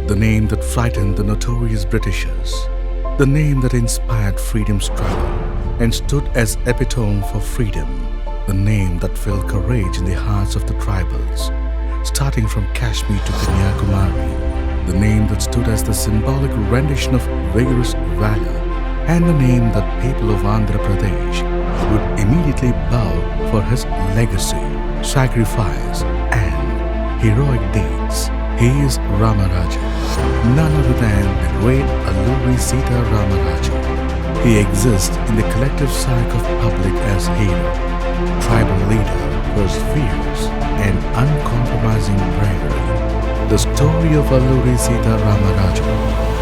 the name that frightened the notorious Britishers, the name that inspired freedom struggle and stood as epitome for freedom, the name that filled courage in the hearts of the tribals, starting from Kashmir to Kanyakumari, the name that stood as the symbolic rendition of vigorous valor, and the name that people of Andhra Pradesh would immediately bow for his legacy, sacrifice, and heroic deeds. He is Ramaraja, none other than the great Alluri Sita Ramaraja. He exists in the collective psyche of public as hero, tribal leader for his fierce and uncompromising bravery. The story of Alluri Sita Ramaraja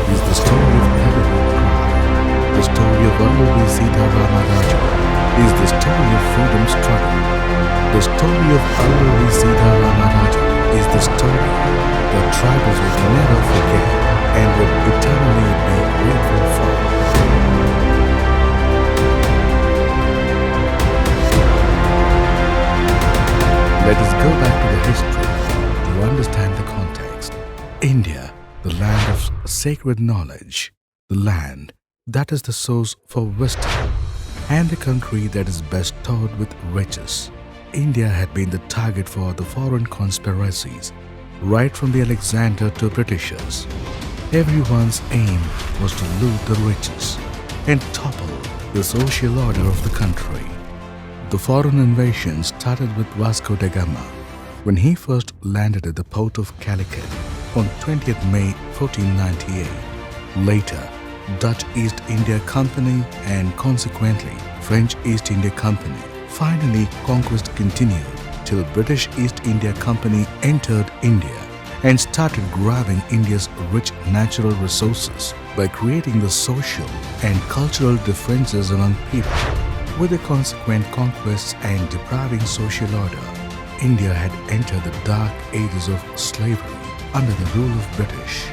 is the story of brotherhood pride. The story of Alluri Sita Ramaraja is the story of freedom struggle. The story of Alluri Sita Ramaraja is the story that tribals will never forget and will eternally be grateful for. Let us go back to the history to understand the context. India, the land of sacred knowledge, the land that is the source for wisdom, and the country that is bestowed with riches. India had been the target for the foreign conspiracies, right from the Alexander to Britishers. Everyone's aim was to loot the riches and topple the social order of the country. The foreign invasion started with Vasco da Gama when he first landed at the port of Calicut on 20th May 1498. Later, Dutch East India Company and consequently French East India Company. Finally, conquest continued till British East India Company entered India and started grabbing India's rich natural resources by creating the social and cultural differences among people. With the consequent conquests and depriving social order, India had entered the dark ages of slavery under the rule of British.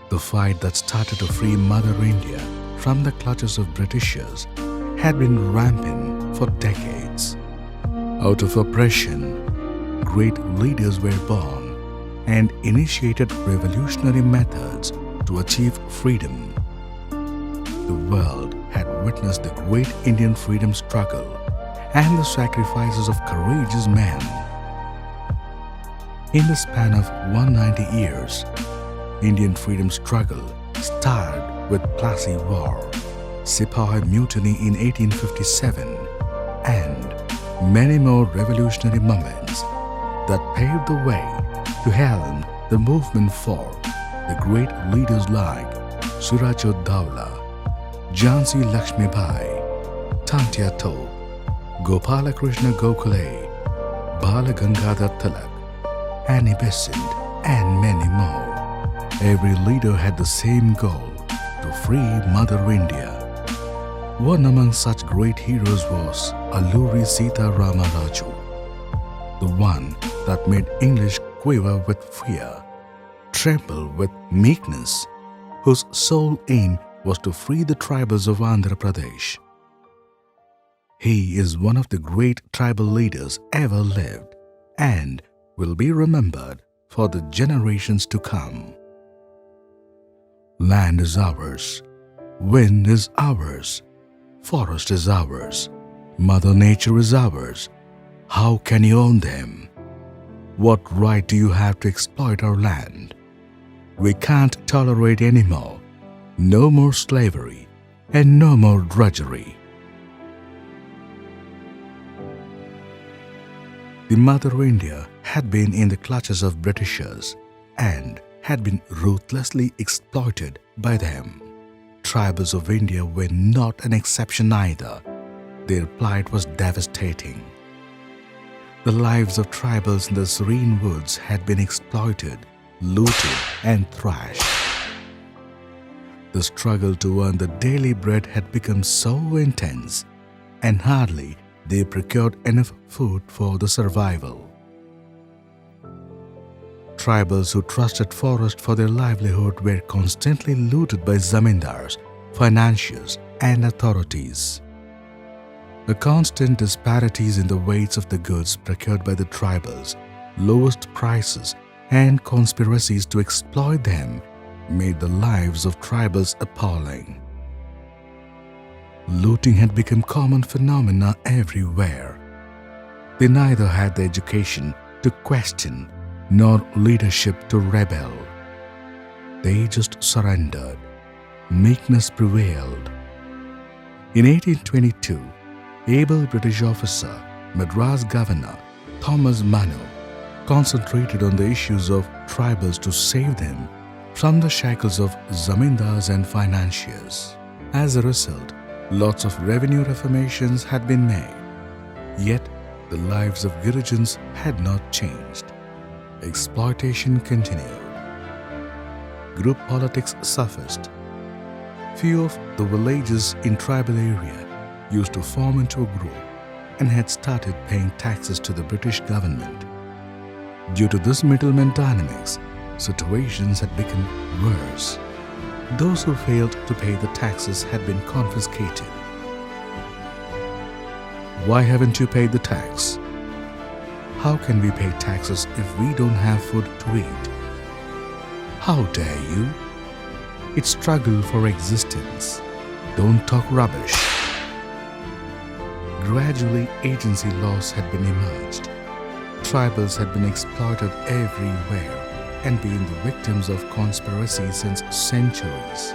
The fight that started to free Mother India from the clutches of Britishers had been rampant for decades. Out of oppression, great leaders were born and initiated revolutionary methods to achieve freedom. The world had witnessed the great Indian freedom struggle and the sacrifices of courageous men. In the span of 190 years, Indian freedom struggle started with Plassey War, Sepoy Mutiny in 1857, and many more revolutionary moments that paved the way to helm the movement for the great leaders like Suraj-ud-Dawla, Jhansi Lakshmibai, Tantia Tope, Gopala Krishna Gokhale, Bala Gangadhar Tilak, Annie Besant, and many more. Every leader had the same goal: to free Mother India. One among such great heroes was Alluri Sita Rama Raju, the one that made English quiver with fear, tremble with meekness, whose sole aim was to free the tribals of Andhra Pradesh. He is one of the great tribal leaders ever lived and will be remembered for the generations to come. Land is ours, wind is ours, forest is ours, Mother Nature is ours. How can you own them? What right do you have to exploit our land? We can't tolerate anymore. No more slavery and no more drudgery. The Mother India had been in the clutches of Britishers and had been ruthlessly exploited by them. Tribals of India were not an exception either. Their plight was devastating. The lives of tribals in the serene woods had been exploited, looted, and thrashed. The struggle to earn the daily bread had become so intense, and hardly they procured enough food for the survival. Tribals who trusted forest for their livelihood were constantly looted by zamindars, financiers, and authorities. The constant disparities in the weights of the goods procured by the tribals, lowest prices, and conspiracies to exploit them made the lives of tribals appalling. Looting had become common phenomena everywhere. They neither had the education to question nor leadership to rebel. They just surrendered. Meekness prevailed. In 1822, able British officer, Madras Governor Thomas Manu, concentrated on the issues of tribals to save them from the shackles of zamindars and financiers. As a result, lots of revenue reformations had been made. Yet, the lives of Girijans had not changed. Exploitation continued. Group politics surfaced. Few of the villages in tribal area used to form into a group and had started paying taxes to the British government. Due to this middleman dynamics, situations had become worse. Those who failed to pay the taxes had been confiscated. Why haven't you paid the tax? How can we pay taxes if we don't have food to eat? How dare you? It's struggle for existence. Don't talk rubbish. Gradually, agency laws had been emerged. Tribals had been exploited everywhere and been the victims of conspiracy since centuries.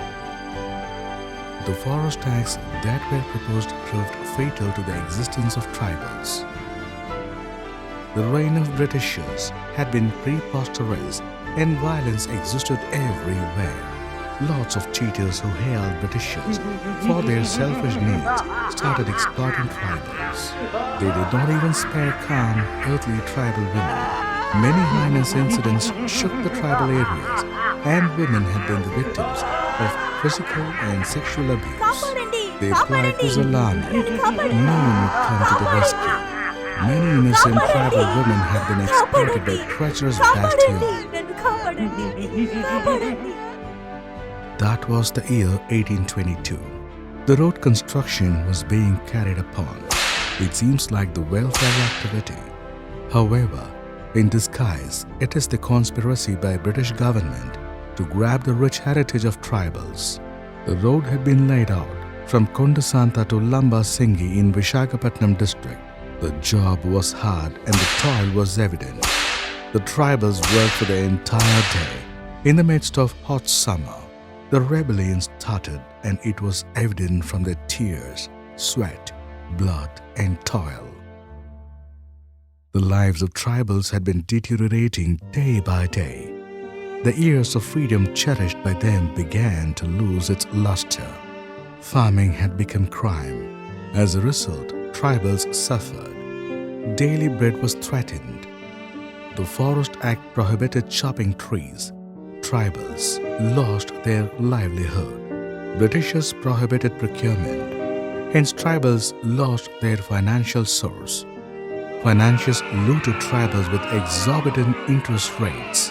The forest tax that were proposed proved fatal to the existence of tribals. The reign of Britishers had been preposterous and violence existed everywhere. Lots of cheaters who hailed Britishers for their selfish needs started exploiting tribals. They did not even spare calm, earthly tribal women. Many heinous incidents shook the tribal areas, and women had been the victims of physical and sexual abuse. Their plight was alarming. No one would come to the rescue. Many innocent tribal women had been exploited by treacherous bastions. That was the year 1822. The road construction was being carried upon. It seems like the welfare activity. However, in disguise, it is the conspiracy by British government to grab the rich heritage of tribals. The road had been laid out from Kondasanta to Lamba Singhi in Visakhapatnam district. The job was hard and the toil was evident. The tribals worked for the entire day. In the midst of hot summer, the rebellion started, and it was evident from their tears, sweat, blood, and toil. The lives of tribals had been deteriorating day by day. The years of freedom cherished by them began to lose its luster. Farming had become crime. As a result, tribals suffered. daily bread was threatened. The Forest Act prohibited chopping trees. Tribals lost their livelihood. Britishers prohibited procurement. Hence, tribals lost their financial source. Financiers looted tribals with exorbitant interest rates.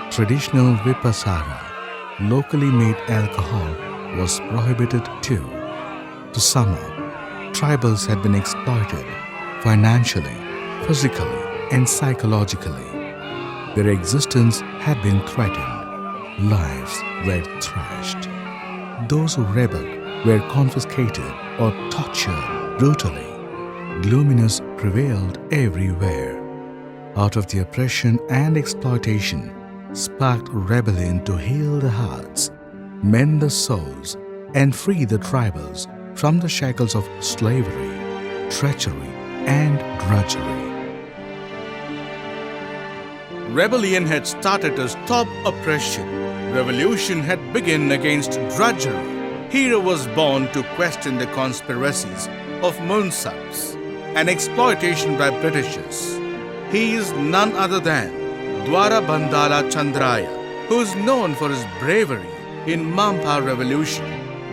Traditional vipasara, locally made alcohol, was prohibited too. To sum up, tribals had been exploited financially, physically, and psychologically. Their existence had been threatened. Lives were thrashed. Those who rebelled were confiscated or tortured brutally. Gloominess prevailed everywhere. Out of the oppression and exploitation sparked rebellion to heal the hearts, mend the souls, and free the tribals from the shackles of slavery, treachery, and drudgery. Rebellion had started to stop oppression. Revolution had begun against drudgery. Hero was born to question the conspiracies of Munsabs and exploitation by Britishers. He is none other than Dwara Bandala Chandraya, who is known for his bravery in Mampa Revolution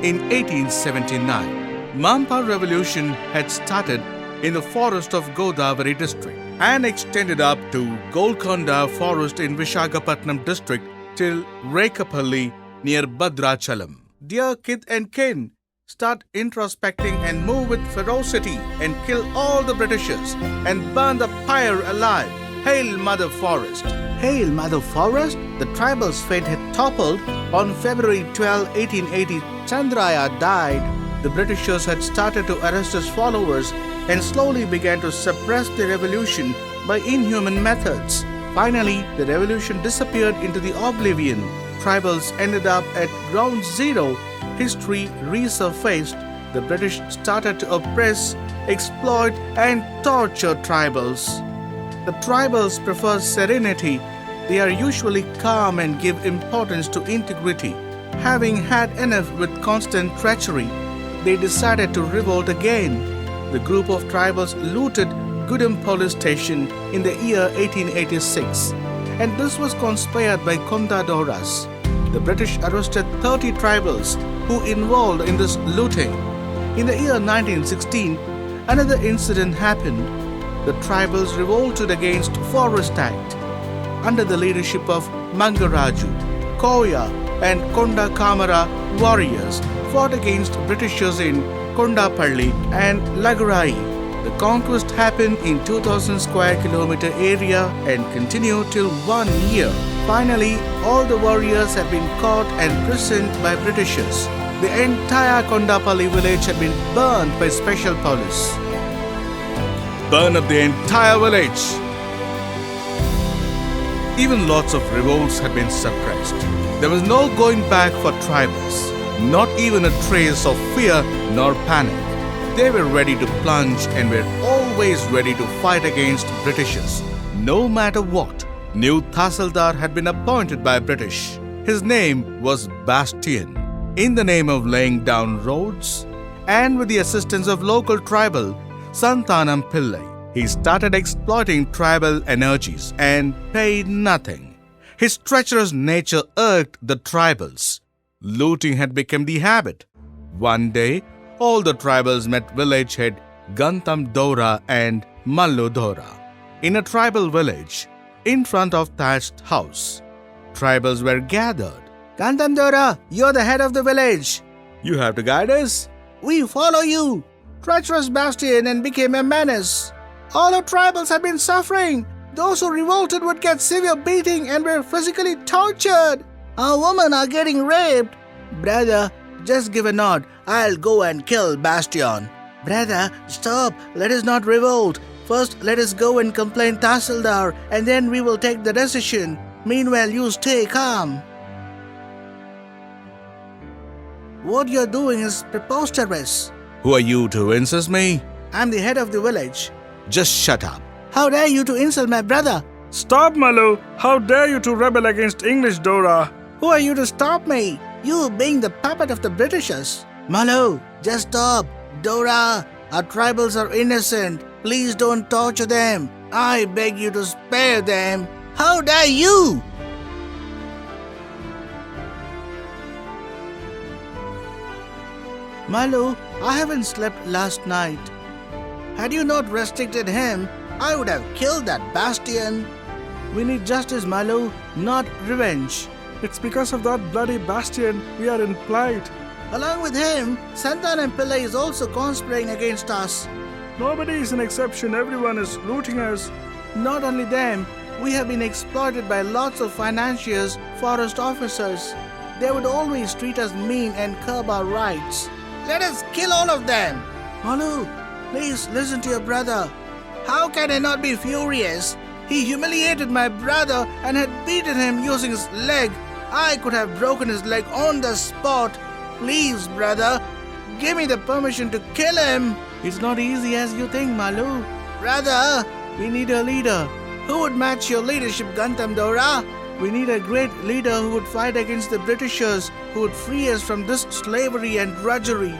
in 1879. Mampa Revolution had started in the forest of Godavari district and extended up to Golconda forest in Visakhapatnam district till Rekapalli near Bhadrachalam. Dear kith and kin, start introspecting and move with ferocity and kill all the Britishers and burn the pyre alive. Hail Mother Forest! Hail Mother Forest! The tribal's fate had toppled. On February 12, 1880, Chandraya died. The Britishers had started to arrest his followers and slowly began to suppress the revolution by inhuman methods. Finally, the revolution disappeared into the oblivion. Tribals ended up at ground zero. History resurfaced. The British started to oppress, exploit, and torture tribals. The tribals prefer serenity. They are usually calm and give importance to integrity. Having had enough with constant treachery, they decided to revolt again. The group of tribals looted Gudam police station in the year 1886, and this was conspired by Kondadoras. The British arrested 30 tribals who involved in this looting. In the year 1916, another incident happened. The tribals revolted against Forest Act. Under the leadership of Mangaraju, Koya and Konda Kamara warriors fought against Britishers in Kondapalli and Lagurai. The conquest happened in 2000 square kilometer area and continued till 1 year. Finally, all the warriors had been caught and imprisoned by Britishers. The entire Kondapalli village had been burned by special police. Burn up the entire village. Even lots of revolts had been suppressed. There was no going back for tribals, not even a trace of fear nor panic. They were ready to plunge and were always ready to fight against Britishers, no matter what. New Tahsildar had been appointed by British. His name was Bastian. In the name of laying down roads and with the assistance of local tribal Santanam Pillai, he started exploiting tribal energies and paid nothing. His treacherous nature irked the tribals. Looting had become the habit. One day, all the tribals met village head Gantam Dora and Mallu Dora in a tribal village in front of thatched house. Tribals were gathered. Gantam Dora, you're the head of the village. You have to guide us. We follow you. Treacherous Bastian and became a menace. All our tribals have been suffering. Those who revolted would get severe beating and were physically tortured. Our women are getting raped. Brother, just give a nod. I'll go and kill Bastian. Brother, stop. Let us not revolt. First, let us go and complain Tahsildar, and then we will take the decision. Meanwhile, you stay calm. What you're doing is preposterous. Who are you to insult me? I'm the head of the village. Just shut up. How dare you to insult my brother? Stop, Malu! How dare you to rebel against English, Dora? Who are you to stop me? You being the puppet of the Britishers. Malu, just stop. Dora, our tribals are innocent. Please don't torture them. I beg you to spare them. How dare you? Malu, I haven't slept last night. Had you not restricted him, I would have killed that Bastian. We need justice, Malu, not revenge. It's because of that bloody Bastian we are in plight. Along with him, Santan and Pillai is also conspiring against us. Nobody is an exception. Everyone is looting us. Not only them, we have been exploited by lots of financiers, forest officers. They would always treat us mean and curb our rights. Let us kill all of them. Malu, please listen to your brother. How can I not be furious? He humiliated my brother and had beaten him using his leg. I could have broken his leg on the spot. Please, brother, give me the permission to kill him. It's not easy as you think, Malu. Brother, we need a leader. Who would match your leadership, Gantam Dora? We need a great leader who would fight against the Britishers, who would free us from this slavery and drudgery.